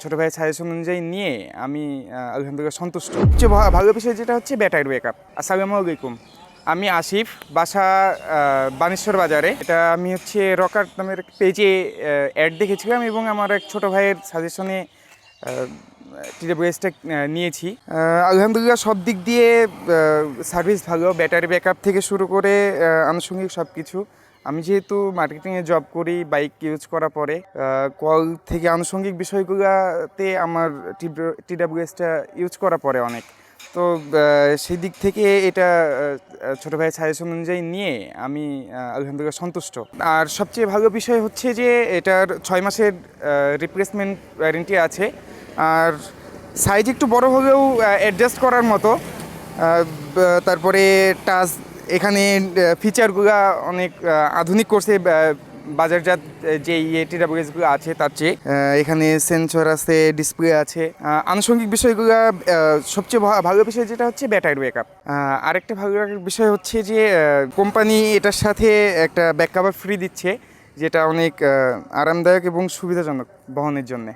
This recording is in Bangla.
ছোটো ভাইয়ের সাজেশন অনুযায়ী নিয়ে আমি আলহামদুলিল্লাহ সন্তুষ্ট। সবচেয়ে ভালো বিষয় যেটা হচ্ছে ব্যাটারি ব্যাকআপ। আসসালামু আলাইকুম, আমি আসিফ, বাসা বানেশ্বর বাজারে। এটা আমি হচ্ছে রকার নামের পেজে অ্যাড দেখেছিলাম এবং আমার এক ছোটো ভাইয়ের সাজেশনে টিডাব্লিউএসটা নিয়েছি। আলহামদুলিল্লাহ সব দিক দিয়ে সার্ভিস ভালো, ব্যাটারি ব্যাকআপ থেকে শুরু করে আনুষঙ্গিক সব কিছু। আমি যেহেতু মার্কেটিংয়ে জব করি, বাইক ইউজ করার পরে কল থেকে আনুষঙ্গিক বিষয়গুলোতে আমার টিডাব্লিউএসটা ইউজ করার পরে অনেক তো সেই দিক থেকে এটা ছোটো ভাইয়ের সাজেশন অনুযায়ী নিয়ে আমি আলহামদুলিল্লাহ সন্তুষ্ট। আর সবচেয়ে ভালো বিষয় হচ্ছে যে এটার 6 মাসের রিপ্লেসমেন্ট ওয়ারেন্টি আছে। আর সাইজ একটু বড় হলেও অ্যাডজাস্ট করার মতো। তারপরে টাচ, এখানে ফিচারগুলো অনেক আধুনিক করছে বাজারজাত যে টিডাব্লিউএসগুলো আছে তার চেয়ে। এখানে সেন্সর আছে, ডিসপ্লে আছে। আনুষঙ্গিক বিষয়গুলো সবচেয়ে ভালো বিষয় যেটা হচ্ছে ব্যাটারি ব্যাকআপ। আরেকটা ভালো বিষয় হচ্ছে যে কোম্পানি এটার সাথে একটা ব্যাক কভার ফ্রি দিচ্ছে, যেটা অনেক আরামদায়ক এবং সুবিধাজনক বহনের জন্যে।